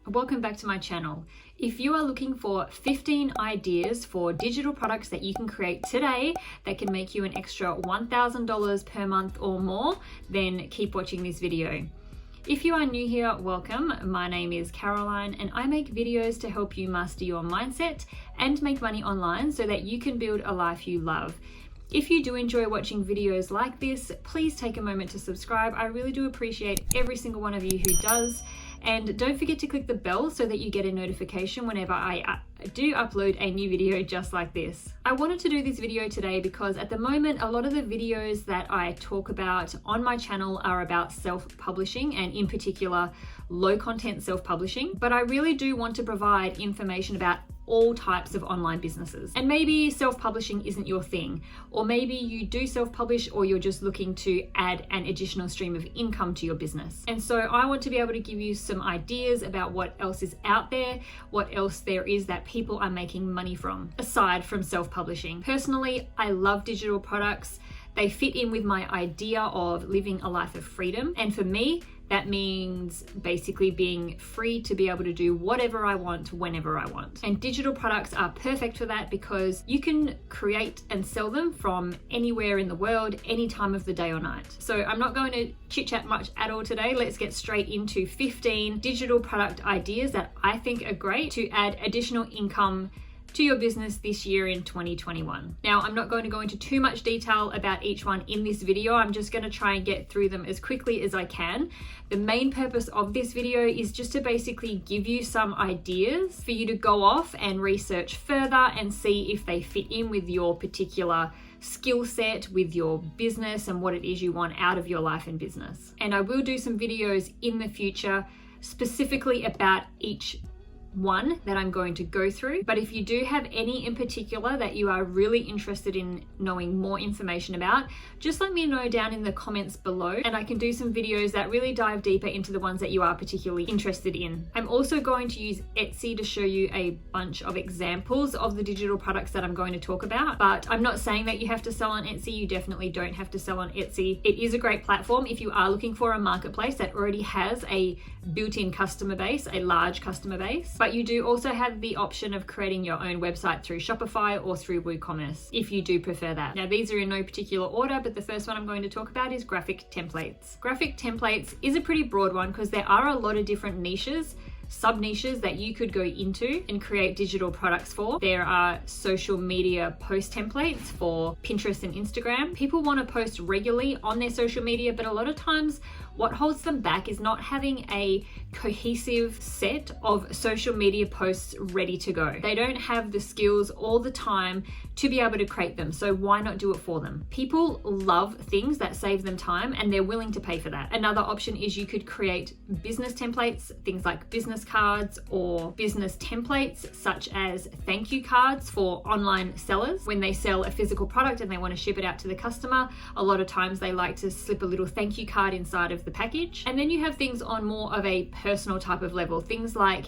Welcome back to my channel. If you are looking for 15 ideas for digital products that you can create today that can make you an extra $1,000 per month or more, then keep watching this video. If you are new here, welcome. My name is Caroline and I make videos to help you master your mindset and make money online so that you can build a life you love. If you do enjoy watching videos like this, please take a moment to subscribe. I really do appreciate every single one of you who does. And don't forget to click the bell so that you get a notification whenever I do upload a new video just like this. I wanted to do this video today because at the moment, a lot of the videos that I talk about on my channel are about self-publishing and in particular, low content self-publishing. But I really do want to provide information about all types of online businesses. And maybe self-publishing isn't your thing, or maybe you do self-publish or you're just looking to add an additional stream of income to your business. And so I want to be able to give you some ideas about what else is out there, what else there is that people are making money from, aside from self-publishing. Personally, I love digital products. They fit in with my idea of living a life of freedom. And for me, that means basically being free to be able to do whatever I want, whenever I want. And digital products are perfect for that because you can create and sell them from anywhere in the world, any time of the day or night. So I'm not going to chit chat much at all today. Let's get straight into 15 digital product ideas that I think are great to add additional income to your business this year in 2021. Now, I'm not going to go into too much detail about each one in this video. I'm just going to try and get through them as quickly as I can. The main purpose of this video is just to basically give you some ideas for you to go off and research further and see if they fit in with your particular skill set, with your business and what it is you want out of your life and business. And I will do some videos in the future specifically about each one that I'm going to go through. But if you do have any in particular that you are really interested in knowing more information about, just let me know down in the comments below and I can do some videos that really dive deeper into the ones that you are particularly interested in. I'm also going to use Etsy to show you a bunch of examples of the digital products that I'm going to talk about, but I'm not saying that you have to sell on Etsy. You definitely don't have to sell on Etsy. It is a great platform if you are looking for a marketplace that already has a built-in customer base, a large customer base. But you do also have the option of creating your own website through Shopify or through WooCommerce if you do prefer that. Now, these are in no particular order, but the first one I'm going to talk about is graphic templates. Graphic templates is a pretty broad one because there are a lot of different niches, sub-niches that you could go into and create digital products for. There are social media post templates for Pinterest and Instagram. People want to post regularly on their social media, but a lot of times what holds them back is not having a cohesive set of social media posts ready to go. They don't have the skills all the time to be able to create them. So why not do it for them? People love things that save them time and they're willing to pay for that. Another option is you could create business templates, things like business cards or business templates such as thank you cards for online sellers. When they sell a physical product and they want to ship it out to the customer, a lot of times they like to slip a little thank you card inside of the package. And then you have things on more of a personal type of level, things like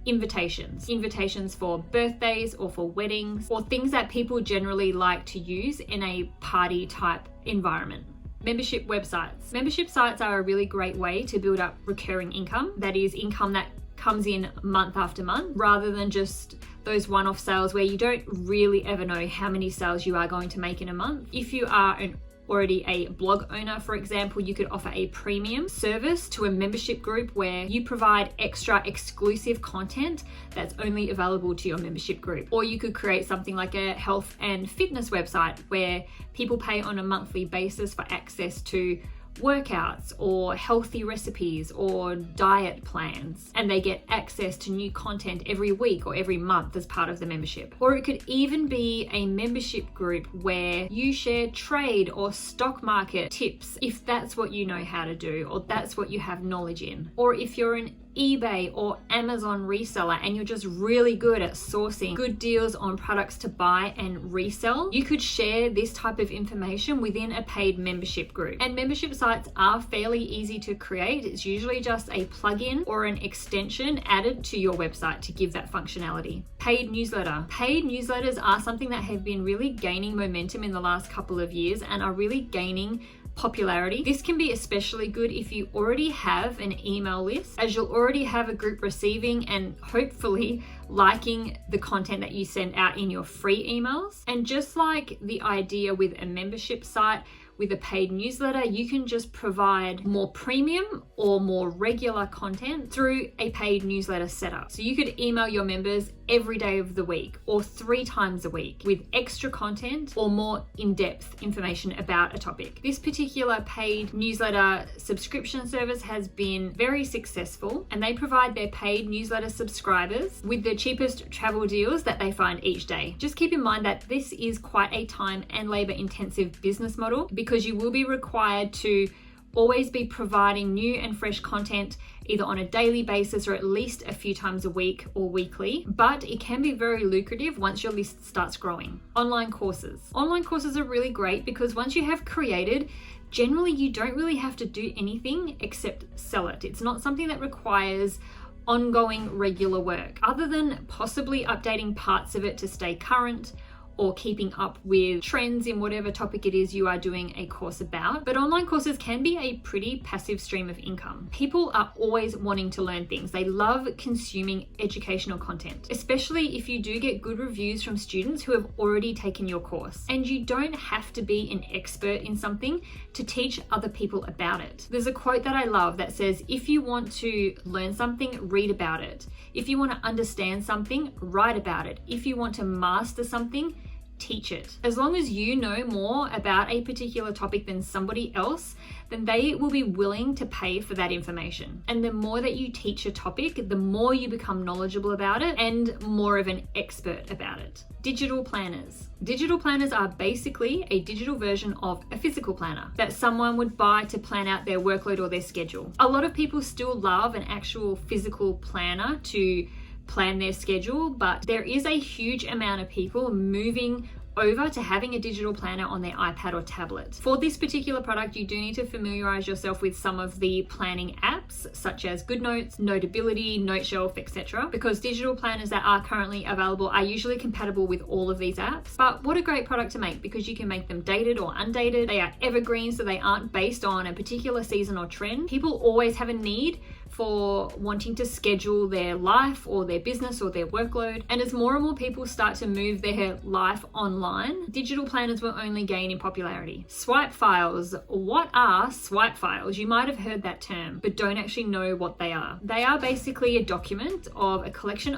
invitations for birthdays or for weddings, or things that people generally like to use in a party type environment. Membership websites. Membership sites are a really great way to build up recurring income. That is income that comes in month after month, rather than just those one-off sales where you don't really ever know how many sales you are going to make in a month. If you are already a blog owner, for example, you could offer a premium service to a membership group where you provide extra exclusive content that's only available to your membership group. Or you could create something like a health and fitness website where people pay on a monthly basis for access to workouts or healthy recipes or diet plans, and they get access to new content every week or every month as part of the membership. Or it could even be a membership group where you share trade or stock market tips if that's what you know how to do or that's what you have knowledge in. Or if you're an eBay or Amazon reseller and you're just really good at sourcing good deals on products to buy and resell, you could share this type of information within a paid membership group. And membership sites are fairly easy to create. It's usually just a plugin or an extension added to your website to give that functionality. Paid newsletter. Paid newsletters are something that have been really gaining momentum in the last couple of years and are really gaining popularity. This can be especially good if you already have an email list, as you'll already have a group receiving and hopefully liking the content that you send out in your free emails. And just like the idea with a membership site, with a paid newsletter, you can just provide more premium or more regular content through a paid newsletter setup. So you could email your members every day of the week or 3 times a week with extra content or more in-depth information about a topic. This particular paid newsletter subscription service has been very successful, and they provide their paid newsletter subscribers with the cheapest travel deals that they find each day. Just keep in mind that this is quite a time and labor intensive business model, because you will be required to always be providing new and fresh content either on a daily basis or at least a few times a week or weekly, but it can be very lucrative once your list starts growing. Online courses. Online courses are really great because once you have created, generally you don't really have to do anything except sell it. It's not something that requires ongoing regular work, other than possibly updating parts of it to stay current or keeping up with trends in whatever topic it is you are doing a course about. But online courses can be a pretty passive stream of income. People are always wanting to learn things. They love consuming educational content, especially if you do get good reviews from students who have already taken your course. And you don't have to be an expert in something to teach other people about it. There's a quote that I love that says, if you want to learn something, read about it. If you want to understand something, write about it. If you want to master something, teach it. As long as you know more about a particular topic than somebody else, then they will be willing to pay for that information. And the more that you teach a topic, the more you become knowledgeable about it and more of an expert about it. Digital planners. Digital planners are basically a digital version of a physical planner that someone would buy to plan out their workload or their schedule. A lot of people still love an actual physical planner to plan their schedule, but there is a huge amount of people moving over to having a digital planner on their iPad or tablet. For this particular product, you do need to familiarize yourself with some of the planning apps such as GoodNotes, Notability, NoteShelf, etc. because digital planners that are currently available are usually compatible with all of these apps. But what a great product to make, because you can make them dated or undated. They are evergreen, so they aren't based on a particular season or trend. People always have a need for wanting to schedule their life or their business or their workload. And as more and more people start to move their life online, digital planners will only gain in popularity. Swipe files. What are swipe files? You might have heard that term, but don't actually know what they are. They are basically a document of a collection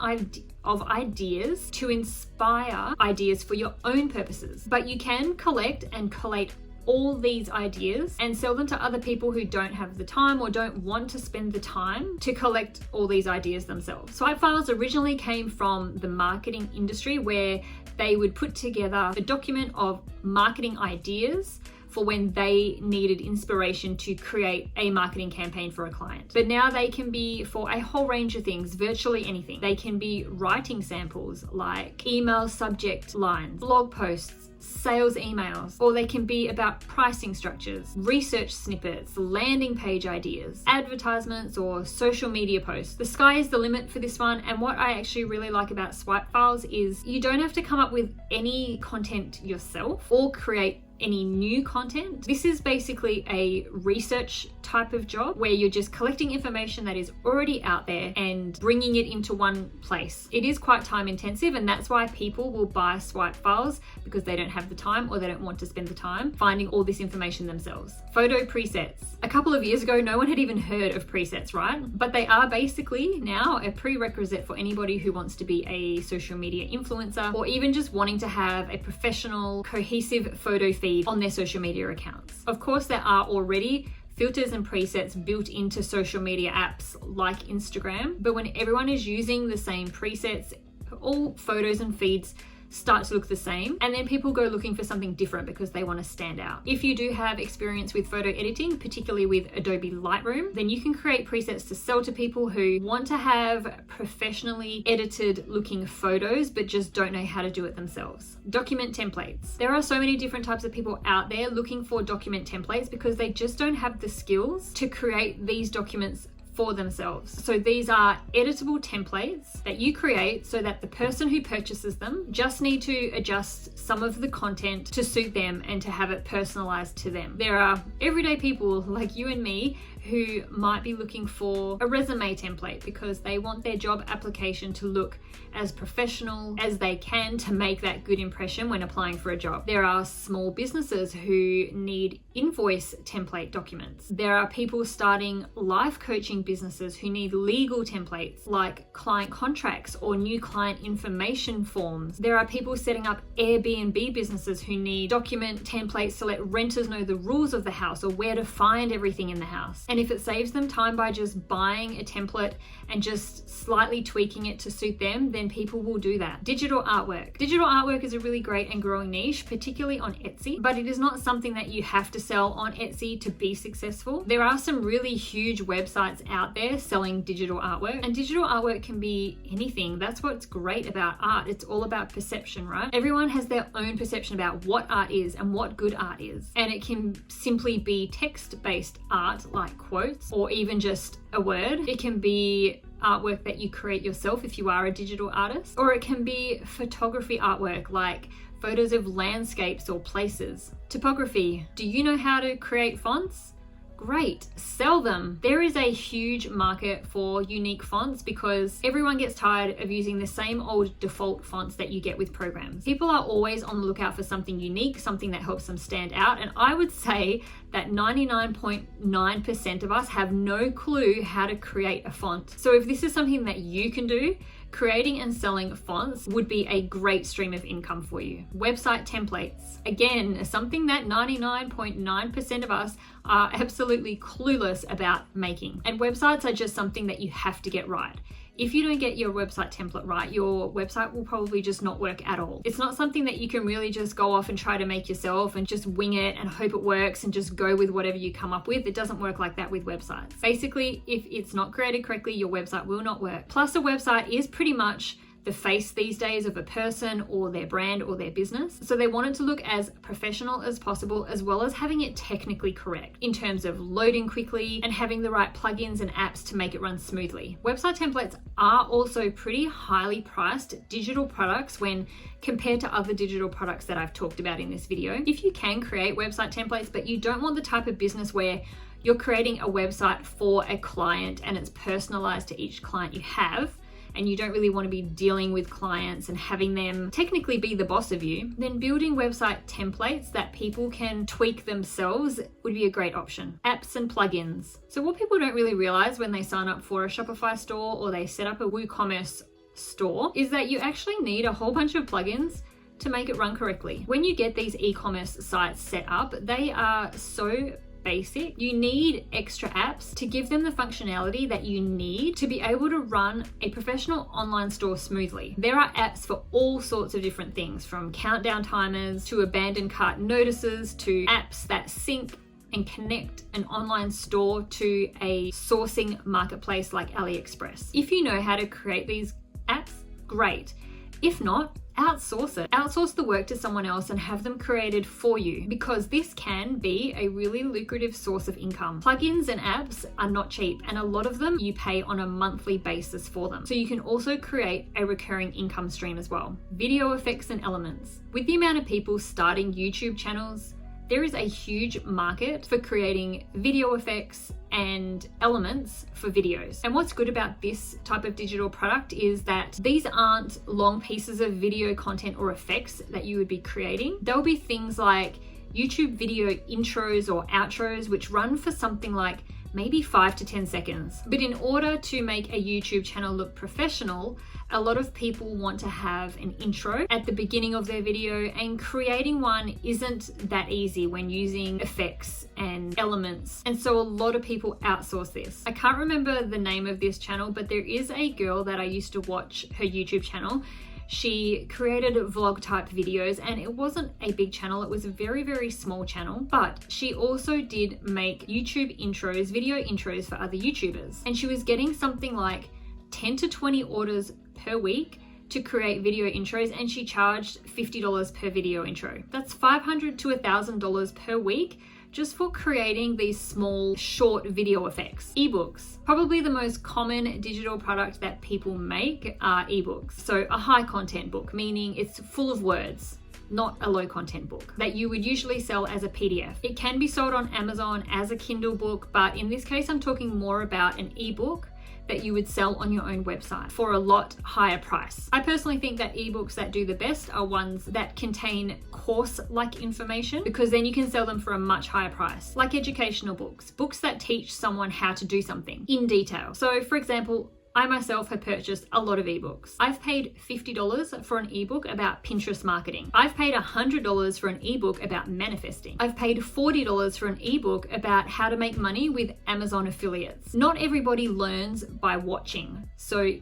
of ideas to inspire ideas for your own purposes. But you can collect and collate all these ideas and sell them to other people who don't have the time or don't want to spend the time to collect all these ideas themselves. Swipe files originally came from the marketing industry, where they would put together a document of marketing ideas for when they needed inspiration to create a marketing campaign for a client. But now they can be for a whole range of things, virtually anything. They can be writing samples like email subject lines, blog posts, sales emails, or they can be about pricing structures, research snippets, landing page ideas, advertisements, or social media posts. The sky is the limit for this one, and what I actually really like about swipe files is you don't have to come up with any content yourself or create any new content. This is basically a research type of job where you're just collecting information that is already out there and bringing it into one place. It is quite time intensive, and that's why people will buy swipe files, because they don't have the time or they don't want to spend the time finding all this information themselves. Photo presets. A couple of years ago, no one had even heard of presets, right? But they are basically now a prerequisite for anybody who wants to be a social media influencer, or even just wanting to have a professional, cohesive photo feed on their social media accounts. Of course, there are already filters and presets built into social media apps like Instagram, but when everyone is using the same presets, all photos and feeds start to look the same, and then people go looking for something different because they want to stand out. If you do have experience with photo editing, particularly with Adobe Lightroom, then you can create presets to sell to people who want to have professionally edited looking photos but just don't know how to do it themselves. Document templates. There are so many different types of people out there looking for document templates because they just don't have the skills to create these documents for themselves. So these are editable templates that you create so that the person who purchases them just need to adjust some of the content to suit them and to have it personalized to them. There are everyday people like you and me who might be looking for a resume template because they want their job application to look as professional as they can to make that good impression when applying for a job. There are small businesses who need invoice template documents. There are people starting life coaching businesses who need legal templates like client contracts or new client information forms. There are people setting up Airbnb businesses who need document templates to let renters know the rules of the house or where to find everything in the house. And if it saves them time by just buying a template and just slightly tweaking it to suit them, then people will do that. Digital artwork. Digital artwork is a really great and growing niche, particularly on Etsy, but it is not something that you have to sell on Etsy to be successful. There are some really huge websites out there selling digital artwork, and digital artwork can be anything. That's what's great about art. It's all about perception, right? Everyone has their own perception about what art is and what good art is. And it can simply be text-based art like quotes or even just a word. It can be artwork that you create yourself if you are a digital artist, or it can be photography artwork like photos of landscapes or places. Typography. Do you know how to create fonts? Great, sell them. There is a huge market for unique fonts because everyone gets tired of using the same old default fonts that you get with programs. People are always on the lookout for something unique, something that helps them stand out, and I would say that 99.9% of us have no clue how to create a font. So if this is something that you can do, creating and selling fonts would be a great stream of income for you. Website templates. Again, something that 99.9% of us are absolutely clueless about making. And websites are just something that you have to get right. If you don't get your website template right, your website will probably just not work at all. It's not something that you can really just go off and try to make yourself and just wing it and hope it works and just go with whatever you come up with. It doesn't work like that with websites. Basically, if it's not created correctly, your website will not work. Plus, a website is pretty much the face these days of a person or their brand or their business. So they want it to look as professional as possible, as well as having it technically correct in terms of loading quickly and having the right plugins and apps to make it run smoothly. Website templates are also pretty highly priced digital products when compared to other digital products that I've talked about in this video. If you can create website templates, but you don't want the type of business where you're creating a website for a client and it's personalized to each client you have, and you don't really want to be dealing with clients and having them technically be the boss of you, then building website templates that people can tweak themselves would be a great option. Apps and plugins. So what people don't really realize when they sign up for a Shopify store or they set up a WooCommerce store is that you actually need a whole bunch of plugins to make it run correctly. When you get these e-commerce sites set up, they are so basic. You need extra apps to give them the functionality that you need to be able to run a professional online store smoothly. There are apps for all sorts of different things, from countdown timers to abandoned cart notices to apps that sync and connect an online store to a sourcing marketplace like AliExpress. If you know how to create these apps, great. If not, outsource it. Outsource the work to someone else and have them created for you, because this can be a really lucrative source of income. Plugins and apps are not cheap, and a lot of them you pay on a monthly basis for them. So you can also create a recurring income stream as well. Video effects and elements. With the amount of people starting YouTube channels, there is a huge market for creating video effects and elements for videos. And what's good about this type of digital product is that these aren't long pieces of video content or effects that you would be creating. There'll be things like YouTube video intros or outros, which run for something like maybe 5 to 10 seconds. But in order to make a YouTube channel look professional, a lot of people want to have an intro at the beginning of their video, and creating one isn't that easy when using effects and elements. And so a lot of people outsource this. I can't remember the name of this channel, but there is a girl that I used to watch her YouTube channel. She created vlog type videos, and it wasn't a big channel. It was a very, very small channel, but she also did make YouTube intros, video intros for other YouTubers. And she was getting something like 10 to 20 orders per week to create video intros, and she charged $50 per video intro. That's $500 to $1,000 per week just for creating these small short video effects. Ebooks. Probably the most common digital product that people make are ebooks. So a high content book, meaning it's full of words, not a low content book that you would usually sell as a PDF. It can be sold on Amazon as a Kindle book, but in this case, I'm talking more about an ebook that you would sell on your own website for a lot higher price. I personally think that ebooks that do the best are ones that contain course-like information, because then you can sell them for a much higher price. Like educational books, books that teach someone how to do something in detail. So for example, I myself have purchased a lot of ebooks. I've paid $50 for an ebook about Pinterest marketing. I've paid $100 for an ebook about manifesting. I've paid $40 for an ebook about how to make money with Amazon affiliates. Not everybody learns by watching. So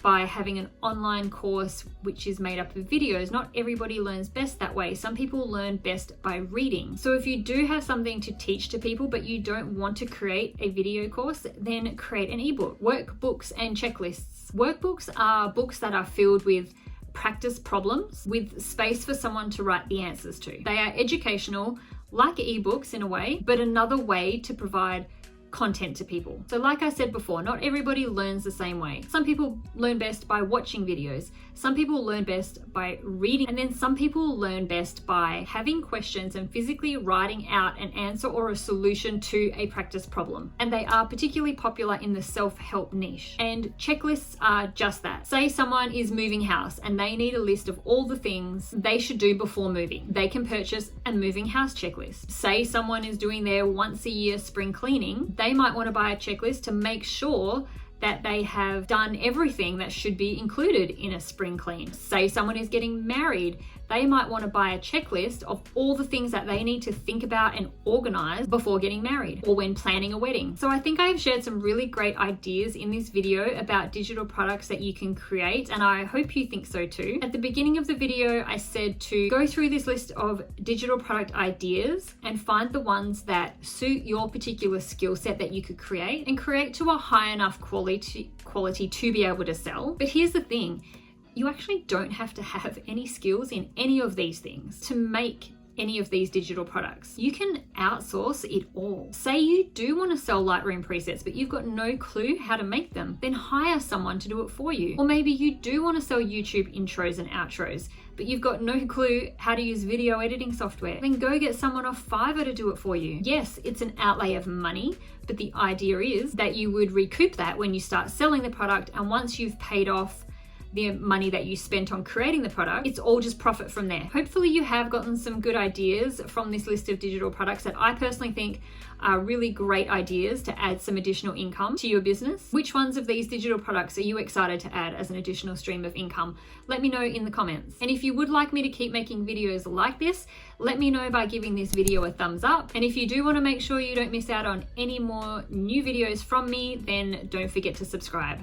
by having an online course which is made up of videos, not everybody learns best that way. Some people learn best by reading. So if you do have something to teach to people but you don't want to create a video course, then create an ebook. Workbooks and checklists. Workbooks are books that are filled with practice problems with space for someone to write the answers to. They are educational, like ebooks in a way, but another way to provide content to people. So like I said before, not everybody learns the same way. Some people learn best by watching videos. Some people learn best by reading. And then some people learn best by having questions and physically writing out an answer or a solution to a practice problem. And they are particularly popular in the self-help niche. And checklists are just that. Say someone is moving house and they need a list of all the things they should do before moving. They can purchase a moving house checklist. Say someone is doing their once a year spring cleaning. They might want to buy a checklist to make sure that they have done everything that should be included in a spring clean. Say someone is getting married, they might want to buy a checklist of all the things that they need to think about and organize before getting married or when planning a wedding. So I think I've shared some really great ideas in this video about digital products that you can create, and I hope you think so too. At the beginning of the video, I said to go through this list of digital product ideas and find the ones that suit your particular skill set that you could create, and create to a high enough quality to be able to sell. But here's the thing. You actually don't have to have any skills in any of these things to make any of these digital products. You can outsource it all. Say you do want to sell Lightroom presets, but you've got no clue how to make them, then hire someone to do it for you. Or maybe you do want to sell YouTube intros and outros, but you've got no clue how to use video editing software. Then go get someone off Fiverr to do it for you. Yes, it's an outlay of money, but the idea is that you would recoup that when you start selling the product, and once you've paid off the money that you spent on creating the product, it's all just profit from there. Hopefully you have gotten some good ideas from this list of digital products that I personally think are really great ideas to add some additional income to your business. Which ones of these digital products are you excited to add as an additional stream of income? Let me know in the comments. And if you would like me to keep making videos like this, let me know by giving this video a thumbs up. And if you do want to make sure you don't miss out on any more new videos from me, then don't forget to subscribe.